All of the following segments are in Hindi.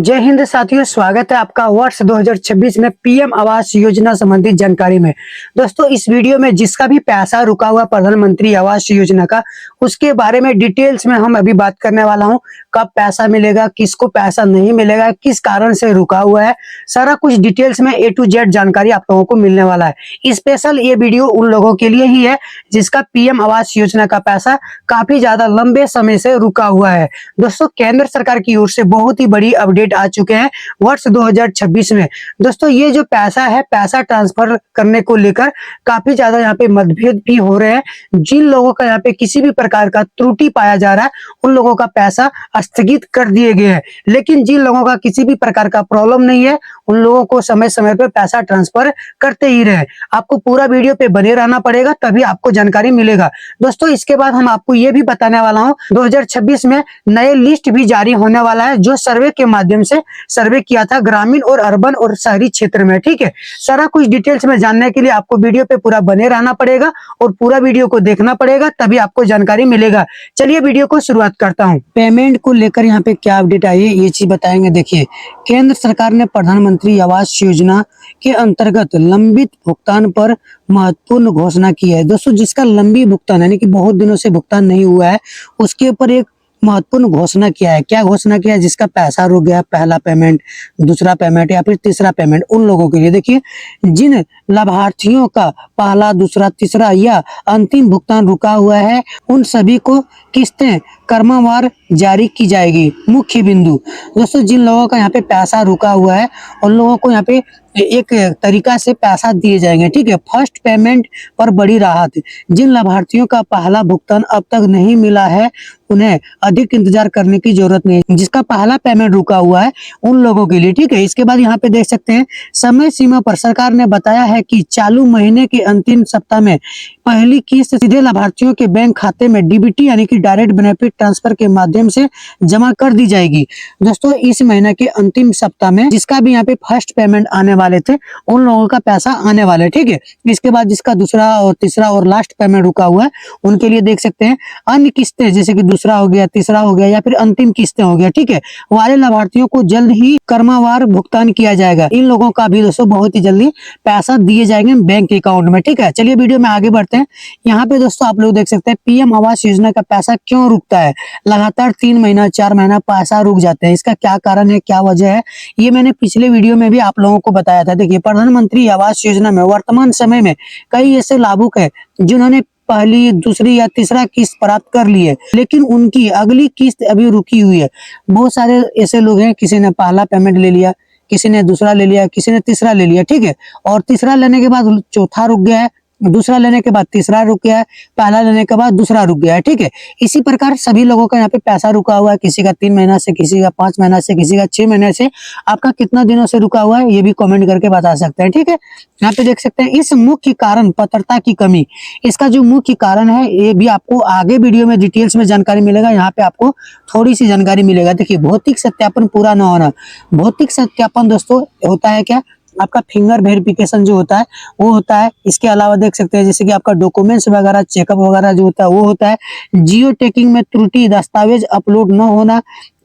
जय हिंद साथियों, स्वागत है आपका वर्ष 2026 में पीएम आवास योजना संबंधित जानकारी में। दोस्तों, इस वीडियो में जिसका भी पैसा रुका हुआ प्रधानमंत्री आवास योजना का, उसके बारे में डिटेल्स में हम अभी बात करने वाला हूं। कब पैसा मिलेगा, किसको पैसा नहीं मिलेगा, किस कारण से रुका हुआ है, सारा कुछ डिटेल्स में A to Z जानकारी आप लोगों को मिलने वाला है। स्पेशल ये वीडियो उन लोगों के लिए ही है जिसका पीएम आवास योजना का पैसा काफी ज्यादा लंबे समय से रुका हुआ है। दोस्तों, केंद्र सरकार की ओर से बहुत ही बड़ी अपडेट आ चुके हैं वर्ष 2026 में। दोस्तों, ये जो पैसा है, पैसा ट्रांसफर करने को लेकर काफी ज्यादा यहाँ पे मतभेद भी हो रहे हैं। जिन लोगों का यहाँ पे किसी भी प्रकार का त्रुटि पाया जा रहा है, उन लोगों का पैसा स्थगित कर दिए गए हैं। लेकिन जिन लोगों का किसी भी प्रकार का प्रॉब्लम नहीं है, उन लोगों को समय समय पर पैसा ट्रांसफर करते ही रहे। आपको पूरा वीडियो पे बने रहना पड़ेगा, तभी आपको जानकारी मिलेगा। दोस्तों, इसके बाद हम आपको ये भी बताने वाला हूँ 2026 में नए लिस्ट भी जारी होने वाला है, जो सर्वे के माध्यम से सर्वे किया था ग्रामीण और अर्बन और शहरी क्षेत्र में। ठीक है, सारा कुछ डिटेल्स में जानने के लिए आपको वीडियो पे पूरा बने रहना पड़ेगा और पूरा वीडियो को देखना पड़ेगा, तभी आपको जानकारी मिलेगा। चलिए वीडियो को शुरुआत करता हूं। पेमेंट को लेकर यहाँ पे क्या अपडेट आई है, ये चीज बताएंगे। देखिए, केंद्र सरकार ने प्रधानमंत्री आवास योजना के अंतर्गत लंबित भुगतान पर महत्वपूर्ण घोषणा की है। दोस्तों, जिसका लंबी भुगतान यानी कि बहुत दिनों से भुगतान नहीं हुआ है, उसके ऊपर एक महत्वपूर्ण घोषणा किया है। क्या घोषणा किया है? जिसका पैसा रुक गया, पहला पेमेंट, दूसरा पेमेंट या फिर तीसरा पेमेंट, उन लोगों के लिए देखिए, जिन लाभार्थियों का पहला, दूसरा, तीसरा या अंतिम भुगतान रुका हुआ है, उन सभी को किस्तें क्रमवार जारी की जाएगी। मुख्य बिंदु दोस्तों, जिन लोगों का यहाँ पे पैसा रुका हुआ है, उन लोगों को यहाँ पे एक तरीका से पैसा दिए जाएंगे। ठीक है, फर्स्ट पेमेंट पर बड़ी राहत। जिन लाभार्थियों का पहला भुगतान अब तक नहीं मिला है, उन्हें अधिक इंतजार करने की जरूरत नहीं। जिसका पहला पेमेंट रुका हुआ है, उन लोगों के लिए। ठीक है, इसके बाद यहाँ पे देख सकते हैं, समय सीमा पर सरकार ने बताया है कि चालू महीने के अंतिम सप्ताह में पहली किस्त सीधे लाभार्थियों के बैंक खाते में डीबीटी यानी कि डायरेक्ट बेनिफिट ट्रांसफर के माध्यम से जमा कर दी जाएगी। दोस्तों, इस महीने के अंतिम सप्ताह में जिसका भी यहाँ पे फर्स्ट पेमेंट आने वाले थे, उन लोगों का पैसा आने वाला है। ठीक है, इसके बाद जिसका दूसरा और तीसरा और लास्ट पेमेंट रुका हुआ है, उनके लिए देख सकते हैं अन्य किस्तें, जैसे कि दूसरा हो गया, तीसरा हो गया या फिर अंतिम किस्तें हो गया। ठीक है, वाले लाभार्थियों को जल्द ही क्रमवार भुगतान किया जाएगा। इन लोगों का भी दोस्तों बहुत ही जल्दी पैसा दिए जाएंगे बैंक अकाउंट में। ठीक है, चलिए वीडियो में आगे बढ़ते हैं। यहाँ पे दोस्तों आप लोग देख सकते हैं पीएम आवास योजना का पैसा क्यों रुकता है। लगातार 3 महीना 4 महीना पैसा रुक जाते हैं, इसका क्या कारण है, क्या वजह है, ये मैंने पिछले वीडियो में भी आप लोगों को बताया था। देखिए, प्रधानमंत्री आवास योजना में वर्तमान समय में कई ऐसे लाभुक है जिन्होंने पहली, दूसरी या तीसरा किस्त प्राप्त कर ली है, लेकिन उनकी अगली किस्त अभी रुकी हुई है। बहुत सारे ऐसे लोग हैं, किसी ने पहला पेमेंट ले लिया, किसी ने दूसरा ले लिया, किसी ने तीसरा ले लिया। ठीक है, और तीसरा लेने के बाद चौथा रुक गया है, दूसरा लेने के बाद तीसरा रुक गया है, पहला लेने के बाद दूसरा रुक गया है। ठीक है, इसी प्रकार सभी लोगों का यहाँ पे पैसा रुका हुआ है। किसी का 3 महीना से, किसी का 5 महीना से, किसी का 6 महीने से। आपका कितना दिनों से रुका हुआ है, ये भी कमेंट करके बता सकते हैं। ठीक है, यहाँ पे देख सकते हैं इस मुख्य कारण पात्रता की कमी। इसका जो मुख्य कारण है, ये भी आपको आगे वीडियो में डिटेल्स में जानकारी मिलेगा। यहाँ पे आपको थोड़ी सी जानकारी मिलेगा। देखिए, भौतिक सत्यापन पूरा न होना। भौतिक सत्यापन दोस्तों होता है क्या, आपका फिंगर वेरिफिकेशन जो होता है वो होता है। इसके अलावा देख सकते हैं जैसे कि आपका डॉक्यूमेंट्स वगैरह, चेकअप वगैरह जो होता है वो होता है। जियो टैगिंग में त्रुटि, दस्तावेज अपलोड न होना,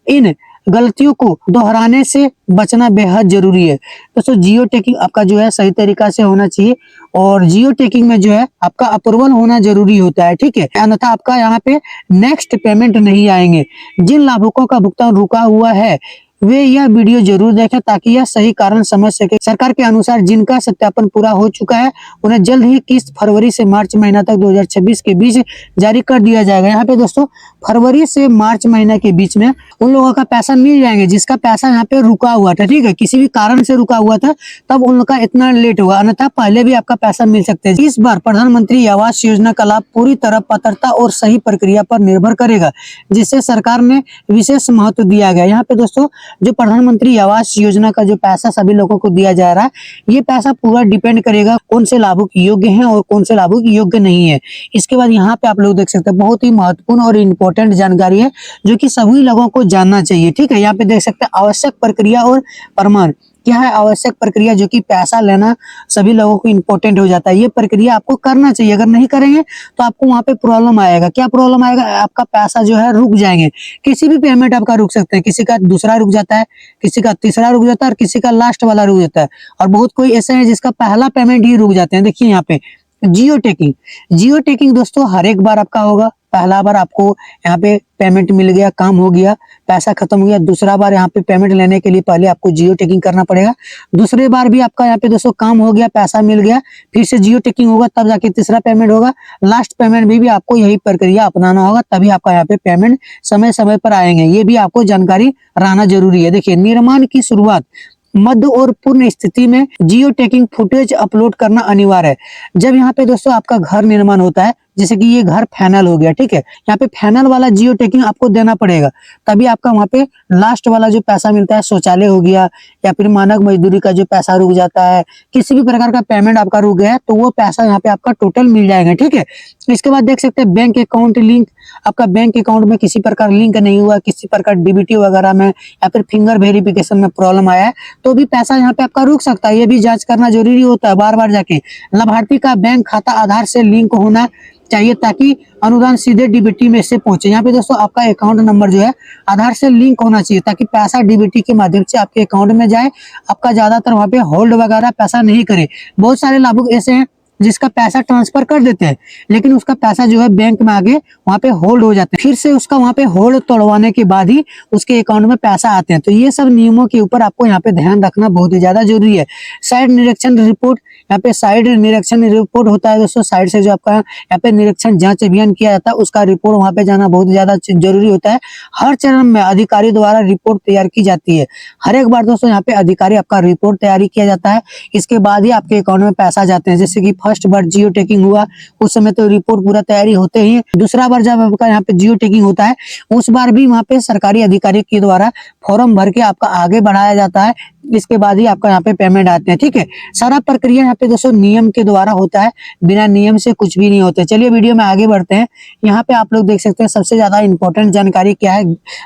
इन गलतियों को दोहराने से बचना बेहद जरूरी है। दोस्तों, जियो टैगिंग आपका जो है सही तरीका से होना चाहिए, और जियो टैगिंग में जो है आपका अप्रूवल होना जरूरी होता है। ठीक है, अन्यथा आपका यहाँ पे नेक्स्ट पेमेंट नहीं आएंगे। जिन लाभुकों का भुगतान रुका हुआ है, वे यह वीडियो जरूर देखें ताकि यह सही कारण समझ सके। सरकार के अनुसार जिनका सत्यापन पूरा हो चुका है, उन्हें जल्द ही किस्त फरवरी से मार्च महीना तक 2026 के बीच जारी कर दिया जाएगा। यहाँ पे दोस्तों फरवरी से मार्च महीना के बीच में उन लोगों का पैसा मिल जाएंगे जिसका पैसा यहाँ पे रुका हुआ था। ठीक है, किसी भी कारण से रुका हुआ था, तब उन लोग का इतना लेट हुआ, अन्यथा पहले भी आपका पैसा मिल सकता है। इस बार प्रधानमंत्री आवास योजना का लाभ पूरी तरह पात्रता और सही प्रक्रिया पर निर्भर करेगा, जिससे सरकार ने विशेष महत्व दिया गया। यहाँ पे दोस्तों जो प्रधानमंत्री आवास योजना का जो पैसा सभी लोगों को दिया जा रहा है, ये पैसा पूरा डिपेंड करेगा कौन से लाभुक योग्य हैं और कौन से लाभुक योग्य नहीं है। इसके बाद यहाँ पे आप लोग देख सकते हैं बहुत ही महत्वपूर्ण और इम्पोर्टेंट जानकारी है जो कि सभी लोगों को जानना चाहिए। ठीक है, यहाँ पे देख सकते हैं आवश्यक प्रक्रिया और प्रमाण। क्या है आवश्यक प्रक्रिया, जो कि पैसा लेना सभी लोगों को इम्पोर्टेंट हो जाता है। ये प्रक्रिया आपको करना चाहिए, अगर नहीं करेंगे तो आपको वहाँ पे प्रॉब्लम आएगा। क्या प्रॉब्लम आएगा? आपका पैसा जो है रुक जाएंगे, किसी भी पेमेंट आपका रुक सकते हैं, किसी का दूसरा रुक जाता है, किसी का तीसरा रुक जाता है और किसी का लास्ट वाला रुक जाता है। और बहुत कोई ऐसे हैं जिसका पहला पेमेंट ही रुक जाते हैं। देखिए यहाँ पे जियो टेकिंग, जियो टेकिंग दोस्तों हर एक बार आपका होगा। पहला बार आपको यहाँ पे पेमेंट मिल गया, काम हो गया, पैसा खत्म हो गया। दूसरा बार यहाँ पे पेमेंट लेने के लिए पहले आपको जियो टेकिंग करना पड़ेगा। दूसरे बार भी आपका यहाँ पे दोस्तों काम हो गया, पैसा मिल गया, फिर से जियो टेकिंग होगा, तब जाके तीसरा पेमेंट होगा। लास्ट पेमेंट भी आपको यही प्रक्रिया अपनाना होगा, तभी आपका यहाँ पे पेमेंट समय समय पर आएंगे। ये भी आपको जानकारी रहना जरूरी है। देखिए निर्माण की शुरुआत, मध्य और पूर्ण स्थिति में जियो टैगिंग फुटेज अपलोड करना अनिवार्य है। जब यहाँ पे दोस्तों आपका घर निर्माण होता है, जैसे कि ये घर फाइनल हो गया, ठीक है, यहाँ पे फाइनल वाला जियो टैगिंग आपको देना पड़ेगा, तभी आपका वहाँ पे लास्ट वाला जो पैसा मिलता है, शौचालय हो गया या फिर मानक मजदूरी का जो पैसा रुक जाता है, किसी भी प्रकार का पेमेंट आपका रुक गया है, तो वो पैसा यहाँ पे आपका टोटल मिल जाएगा। ठीक है, इसके बाद देख सकते हैं बैंक अकाउंट लिंक, आपका बैंक अकाउंट में किसी प्रकार लिंक नहीं हुआ, किसी प्रकार डीबीटी वगैरह में या फिर फिंगर वेरिफिकेशन में प्रॉब्लम आया है, तो भी पैसा यहाँ पे आपका रुक सकता है। ये भी जांच करना जरूरी होता है बार बार जाके। लाभार्थी का बैंक खाता आधार से लिंक होना चाहिए ताकि अनुदान सीधे डीबीटी में से पहुंचे। यहाँ पे दोस्तों आपका अकाउंट नंबर जो है आधार से लिंक होना चाहिए ताकि पैसा डीबीटी के माध्यम से आपके अकाउंट में जाए, आपका ज्यादातर वहाँ पे होल्ड वगैरह पैसा नहीं करे। बहुत सारे लाभुक ऐसे हैं जिसका पैसा ट्रांसफर कर देते हैं, लेकिन उसका पैसा जो है बैंक में आगे वहाँ पे होल्ड हो जाता है, फिर से उसका वहाँ पे होल्ड तोड़वाने के बाद ही उसके अकाउंट में पैसा आते हैं। तो ये सब नियमों के ऊपर आपको यहाँ पे ध्यान रखना बहुत ही ज्यादा जरूरी है। साइड निरीक्षण रिपोर्ट, यहाँ पे साइड निरीक्षण रिपोर्ट होता है दोस्तों, साइड से जो आपका यहाँ पे निरीक्षण जांच अभियान किया जाता है, उसका रिपोर्ट वहाँ पे जाना बहुत ज्यादा जरूरी होता है। हर चरण में अधिकारी द्वारा रिपोर्ट तैयार की जाती है। हर एक बार दोस्तों यहाँ पे अधिकारी आपका रिपोर्ट तैयारी किया जाता है, इसके बाद ही आपके अकाउंट में पैसा जाते हैं। जैसे कि फर्स्ट बार जियो टैगिंग हुआ उस समय तो रिपोर्ट पूरा तैयारी होते ही, दूसरा बार जब आपका यहाँ पे जियो टैगिंग होता है उस बार भी वहाँ पे सरकारी अधिकारी के द्वारा फॉर्म भर के आपका आगे बढ़ाया जाता है, इसके बाद ही आपका यहाँ पे पेमेंट आते हैं। ठीक है, सारा प्रक्रिया यहाँ पे दोस्तों नियम के द्वारा होता है, बिना नियम से कुछ भी नहीं होता। चलिए वीडियो में आगे बढ़ते हैं। यहाँ पे आप लोग देख सकते हैं सबसे ज्यादा इंपॉर्टेंट जानकारी क्या है,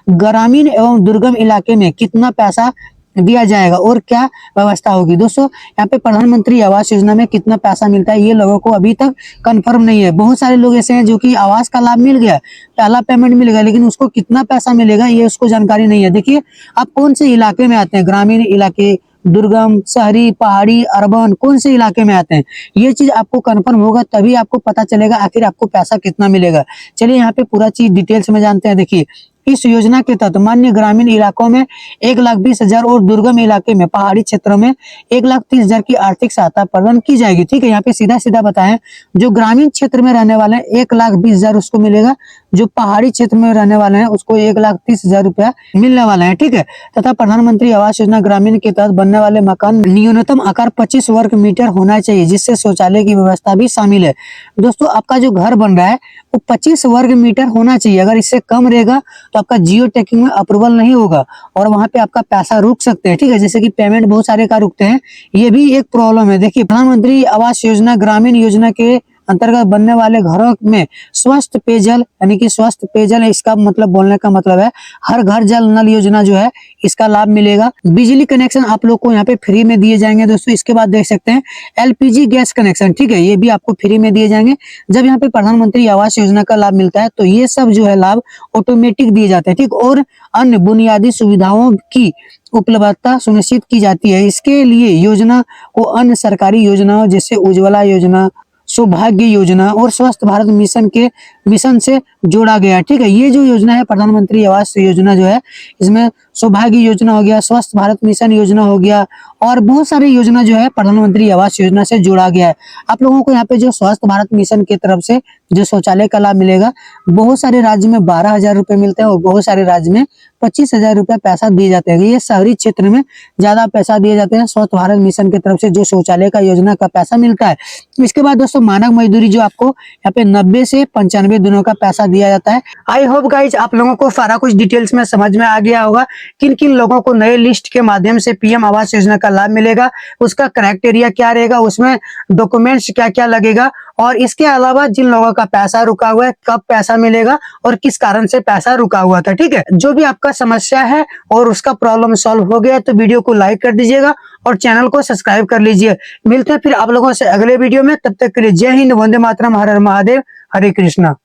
ग्रामीण एवं दुर्गम इलाके में कितना पैसा दिया जाएगा और क्या व्यवस्था होगी। दोस्तों यहाँ पे प्रधानमंत्री आवास योजना में कितना पैसा मिलता है ये लोगों को अभी तक कंफर्म नहीं है। बहुत सारे लोग ऐसे हैं जो कि आवास का लाभ मिल गया, पहला पेमेंट मिल गया, लेकिन उसको कितना पैसा मिलेगा ये उसको जानकारी नहीं है। देखिए आप कौन से इलाके में आते हैं, ग्रामीण इलाके, दुर्गम, शहरी, पहाड़ी, अर्बन, कौन से इलाके में आते हैं, ये चीज आपको कंफर्म होगा तभी आपको पता चलेगा आखिर आपको पैसा कितना मिलेगा। चलिए यहाँ पे पूरा चीज डिटेल्स में जानते हैं। देखिए इस योजना के तहत मान्य ग्रामीण इलाकों में 1,20,000 और दुर्गम इलाके में पहाड़ी क्षेत्रों में 1,30,000 की आर्थिक सहायता प्रदान की जाएगी। ठीक है, यहाँ पे सीधा सीधा बताएं, जो ग्रामीण क्षेत्र में रहने वाले हैं 1,20,000 उसको मिलेगा, जो पहाड़ी क्षेत्र में रहने वाले हैं उसको 1,30,000 रुपया मिलने वाला है। ठीक है, तथा प्रधानमंत्री आवास योजना ग्रामीण के तहत बनने वाले मकान न्यूनतम आकार 25 वर्ग मीटर होना चाहिए, जिससे शौचालय की व्यवस्था भी शामिल है। दोस्तों आपका जो घर बन रहा है वो 25 वर्ग मीटर होना चाहिए, अगर इससे कम रहेगा तो आपका जियो टैगिंग में अप्रूवल नहीं होगा और वहां पे आपका पैसा रुक सकते हैं। ठीक है, जैसे कि पेमेंट बहुत सारे का रुकते हैं, ये भी एक प्रॉब्लम है। देखिए प्रधानमंत्री आवास योजना ग्रामीण योजना के अंतर्गत बनने वाले घरों में स्वस्थ पेयजल, यानी कि स्वस्थ पेयजल, इसका मतलब बोलने का मतलब है हर घर जल नल योजना जो है इसका लाभ मिलेगा। बिजली कनेक्शन आप लोग को यहाँ पे फ्री में दिए जाएंगे दोस्तों। इसके बाद देख सकते हैं एलपीजी गैस कनेक्शन, ठीक है, ये भी आपको फ्री में दिए जाएंगे। जब यहाँ पे प्रधानमंत्री आवास योजना का लाभ मिलता है तो ये सब जो है लाभ ऑटोमेटिक दिए जाते हैं। ठीक, और अन्य बुनियादी सुविधाओं की उपलब्धता सुनिश्चित की जाती है। इसके लिए योजना को अन्य सरकारी योजनाओं जैसे उज्ज्वला योजना, सौभाग्य योजना और स्वस्थ भारत मिशन से जोड़ा गया। ठीक है, ये जो योजना है प्रधानमंत्री आवास योजना जो है, इसमें सौभाग्य योजना हो गया, स्वस्थ भारत मिशन योजना हो गया और बहुत सारी योजना जो है प्रधानमंत्री आवास योजना से जोड़ा गया है। आप लोगों को यहाँ पे जो स्वस्थ भारत मिशन की तरफ से जो शौचालय का लाभ मिलेगा, बहुत सारे राज्य में 12,000 रुपए मिलते हैं और बहुत सारे राज्य में 25,000 रुपए पैसा दिए जाते हैं। ये शहरी क्षेत्र में ज्यादा पैसा दिए जाते हैं स्वच्छ भारत मिशन की तरफ से जो शौचालय का योजना का पैसा मिलता है। इसके बाद दोस्तों मानक मजदूरी जो आपको यहाँ पे 90 से 95 दिनों का पैसा दिया जाता है। आई होप गाइज आप लोगों को सारा कुछ डिटेल्स में समझ में आ गया होगा किन किन लोगों को नए लिस्ट के माध्यम से पीएम आवास योजना का लाभ मिलेगा, उसका क्राइटेरिया क्या रहेगा, उसमें डॉक्यूमेंट्स क्या क्या लगेगा और इसके अलावा जिन लोगों का पैसा रुका हुआ है, कब पैसा मिलेगा और किस कारण से पैसा रुका हुआ था। ठीक है, जो भी आपका समस्या है और उसका प्रॉब्लम सॉल्व हो गया तो वीडियो को लाइक कर दीजिएगा और चैनल को सब्सक्राइब कर लीजिए। मिलते हैं फिर आप लोगों से अगले वीडियो में, तब तक के लिए जय हिंद, वंदे मातरम, हर हर महादेव, हरे कृष्णा।